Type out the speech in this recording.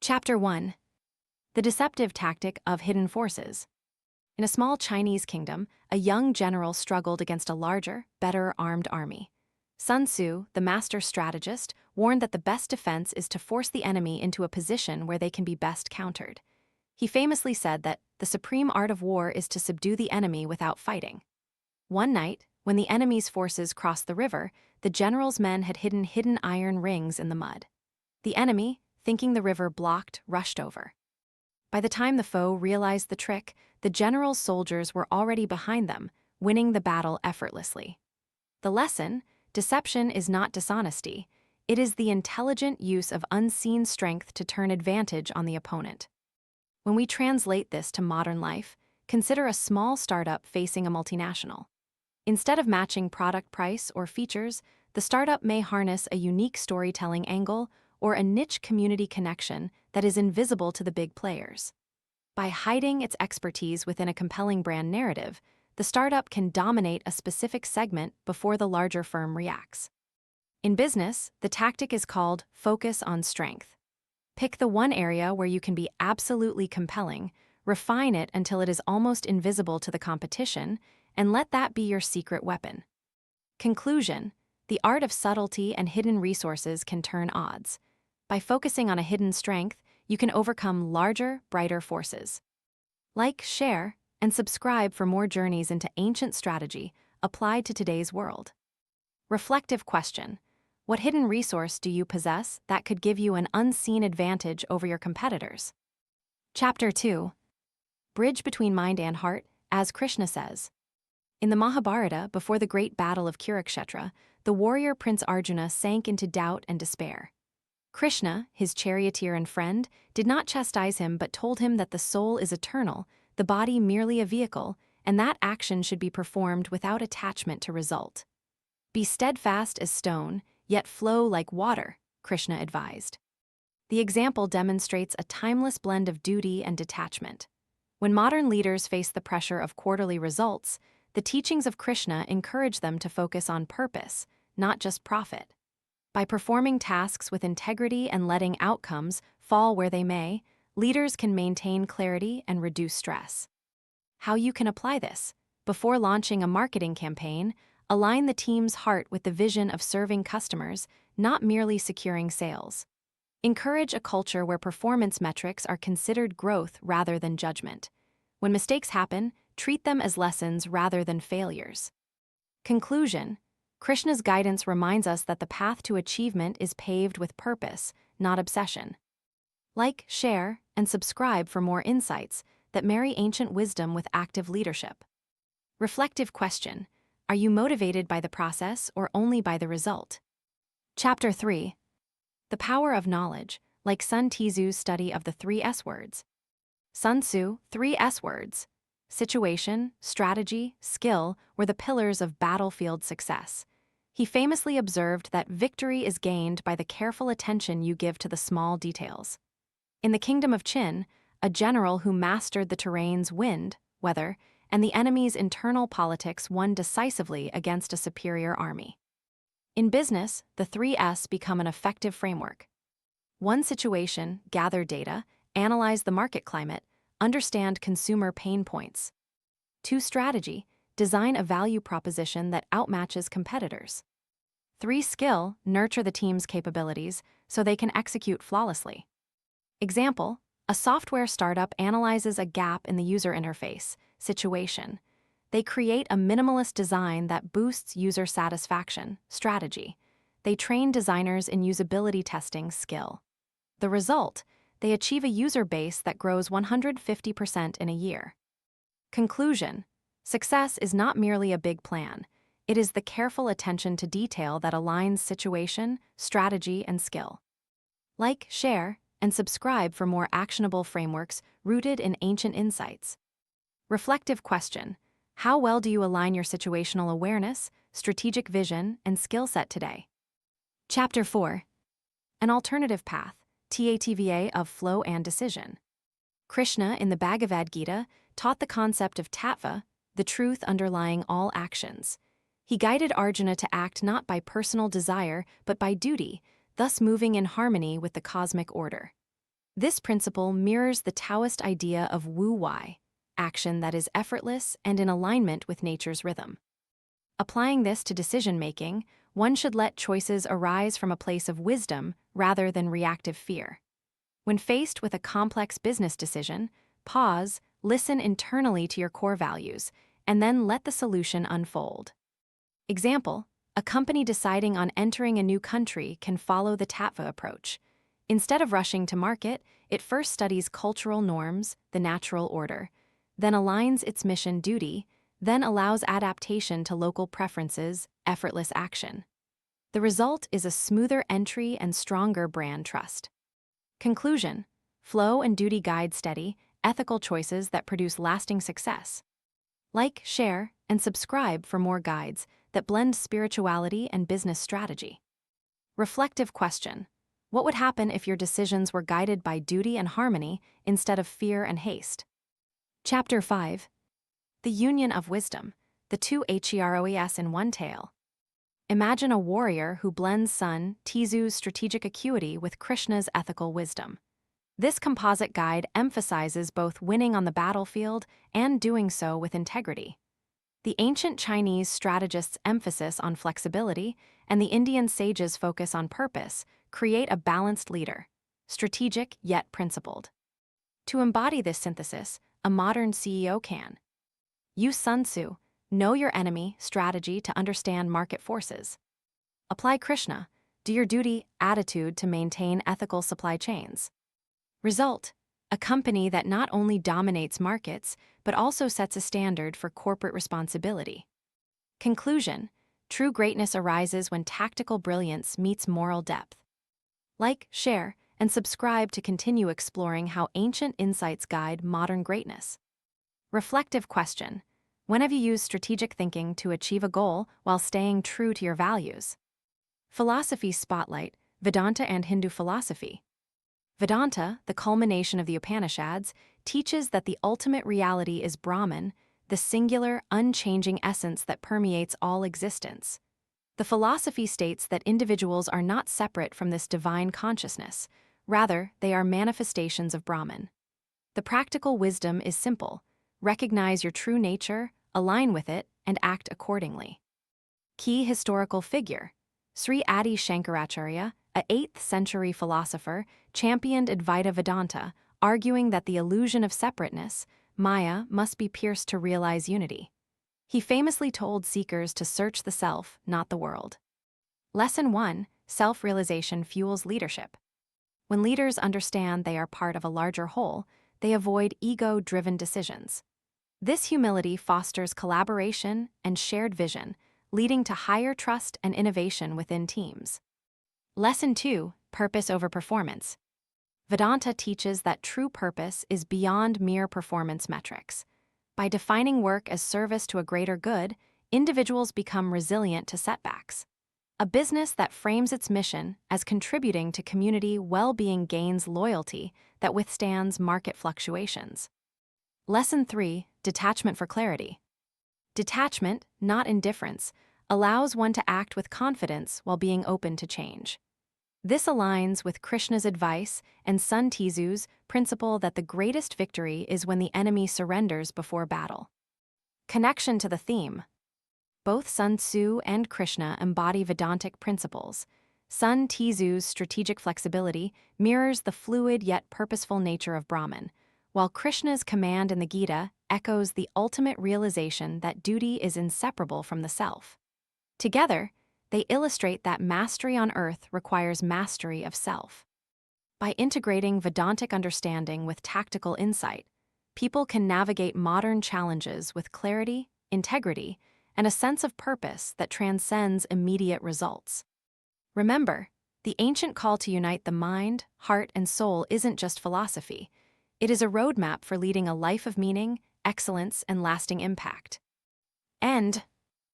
Chapter 1. The Deceptive Tactic of Hidden Forces. In a small Chinese kingdom, a young general struggled against a larger, better armed army. Sun Tzu, the master strategist, warned that the best defense is to force the enemy into a position where they can be best countered. He famously said that the supreme art of war is to subdue the enemy without fighting. One night, when the enemy's forces crossed the river, the general's men had hidden iron rings in the mud. The enemy, thinking the river blocked, rushed over. By the time the foe realized the trick, the general's soldiers were already behind them, winning the battle effortlessly. The lesson: deception is not dishonesty. It is the intelligent use of unseen strength to turn advantage on the opponent. When we translate this to modern life, consider a small startup facing a multinational. Instead of matching product price or features, the startup may harness a unique storytelling angle or a niche community connection that is invisible to the big players. By hiding its expertise within a compelling brand narrative, the startup can dominate a specific segment before the larger firm reacts. In business, the tactic is called focus on strength. Pick the one area where you can be absolutely compelling, refine it until it is almost invisible to the competition, and let that be your secret weapon. Conclusion: the art of subtlety and hidden resources can turn odds. By focusing on a hidden strength, you can overcome larger, brighter forces. Like, share, and subscribe for more journeys into ancient strategy applied to today's world. Reflective question: what hidden resource do you possess that could give you an unseen advantage over your competitors? Chapter 2. Bridge between mind and heart, as Krishna says. In the Mahabharata, before the great battle of Kurukshetra, the warrior Prince Arjuna sank into doubt and despair. Krishna, his charioteer and friend, did not chastise him but told him that the soul is eternal, the body merely a vehicle, and that action should be performed without attachment to result. Be steadfast as stone, yet flow like water, Krishna advised. The example demonstrates a timeless blend of duty and detachment. When modern leaders face the pressure of quarterly results, the teachings of Krishna encourage them to focus on purpose, not just profit. By performing tasks with integrity and letting outcomes fall where they may, leaders can maintain clarity and reduce stress. How you can apply this: before launching a marketing campaign, align the team's heart with the vision of serving customers, not merely securing sales. Encourage a culture where performance metrics are considered growth rather than judgment. When mistakes happen, treat them as lessons rather than failures. Conclusion: Krishna's guidance reminds us that the path to achievement is paved with purpose, not obsession. Like, share, and subscribe for more insights that marry ancient wisdom with active leadership. Reflective question: are you motivated by the process or only by the result? Chapter 3. The Power of Knowledge, like Sun Tzu's study of the 3 S words. Sun Tzu, 3 S words: situation, strategy, skill were the pillars of battlefield success. He famously observed that victory is gained by the careful attention you give to the small details. In the kingdom of Qin, a general who mastered the terrain's wind, weather, and the enemy's internal politics won decisively against a superior army. In business, the 3 S become an effective framework. 1 situation, gather data, analyze the market climate, understand consumer pain points. 2 strategy, design a value proposition that outmatches competitors. 3 skill, nurture the team's capabilities so they can execute flawlessly. Example: a software startup analyzes a gap in the user interface. Situation: they create a minimalist design that boosts user satisfaction. Strategy: they train designers in usability testing. Skill: the result: they achieve a user base that grows 150% in a year. Conclusion: success is not merely a big plan. It is the careful attention to detail that aligns situation, strategy, and skill. Like, share, and subscribe for more actionable frameworks rooted in ancient insights. Reflective question: how well do you align your situational awareness, strategic vision, and skill set today? Chapter 4. An Alternative Path, TATVA of Flow and Decision. Krishna in the Bhagavad Gita taught the concept of tattva, the truth underlying all actions. He guided Arjuna to act not by personal desire but by duty, thus moving in harmony with the cosmic order. This principle mirrors the Taoist idea of wu-wei, action that is effortless and in alignment with nature's rhythm. Applying this to decision-making, one should let choices arise from a place of wisdom rather than reactive fear. When faced with a complex business decision, pause, listen internally to your core values, and then let the solution unfold. Example, a company deciding on entering a new country can follow the tattva approach. Instead of rushing to market, it first studies cultural norms, the natural order, then aligns its mission duty, then allows adaptation to local preferences, effortless action. The result is a smoother entry and stronger brand trust. Conclusion: flow and duty guide steady, ethical choices that produce lasting success. Like, share, and subscribe for more guides that blend spirituality and business strategy. Reflective question: what would happen if your decisions were guided by duty and harmony instead of fear and haste? Chapter 5. The Union of Wisdom, the two heroes in one tale. Imagine a warrior who blends Sun Tzu's strategic acuity with Krishna's ethical wisdom. This composite guide emphasizes both winning on the battlefield and doing so with integrity. The ancient Chinese strategists' emphasis on flexibility and the Indian sages' focus on purpose create a balanced leader, strategic yet principled. To embody this synthesis, a modern CEO can use Sun Tzu, know your enemy strategy to understand market forces. Apply Krishna, do your duty attitude to maintain ethical supply chains. Result: a company that not only dominates markets, but also sets a standard for corporate responsibility. Conclusion: true greatness arises when tactical brilliance meets moral depth. Like, share, and subscribe to continue exploring how ancient insights guide modern greatness. Reflective question: when have you used strategic thinking to achieve a goal while staying true to your values? Philosophy spotlight: Vedanta and Hindu philosophy. Vedanta, the culmination of the Upanishads, teaches that the ultimate reality is Brahman, the singular, unchanging essence that permeates all existence. The philosophy states that individuals are not separate from this divine consciousness. Rather, they are manifestations of Brahman. The practical wisdom is simple: recognize your true nature, align with it, and act accordingly. Key historical figure: Sri Adi Shankaracharya, a 8th century philosopher, championed Advaita Vedanta, arguing that the illusion of separateness, Maya, must be pierced to realize unity. He famously told seekers to search the self, not the world. Lesson 1: self-realization fuels leadership. When leaders understand they are part of a larger whole, they avoid ego-driven decisions. This humility fosters collaboration and shared vision, leading to higher trust and innovation within teams. Lesson 2: purpose over performance. Vedanta teaches that true purpose is beyond mere performance metrics. By defining work as service to a greater good, individuals become resilient to setbacks. A business that frames its mission as contributing to community well-being gains loyalty that withstands market fluctuations. Lesson 3: detachment for clarity. Detachment, not indifference, allows one to act with confidence while being open to change. This aligns with Krishna's advice and Sun Tzu's principle that the greatest victory is when the enemy surrenders before battle. Connection to the theme. Both Sun Tzu and Krishna embody Vedantic principles. Sun Tzu's strategic flexibility mirrors the fluid yet purposeful nature of Brahman, while Krishna's command in the Gita echoes the ultimate realization that duty is inseparable from the self. Together, they illustrate that mastery on earth requires mastery of self. By integrating Vedantic understanding with tactical insight, people can navigate modern challenges with clarity, integrity, and a sense of purpose that transcends immediate results. Remember, the ancient call to unite the mind, heart, and soul isn't just philosophy. It is a roadmap for leading a life of meaning, excellence, and lasting impact. End.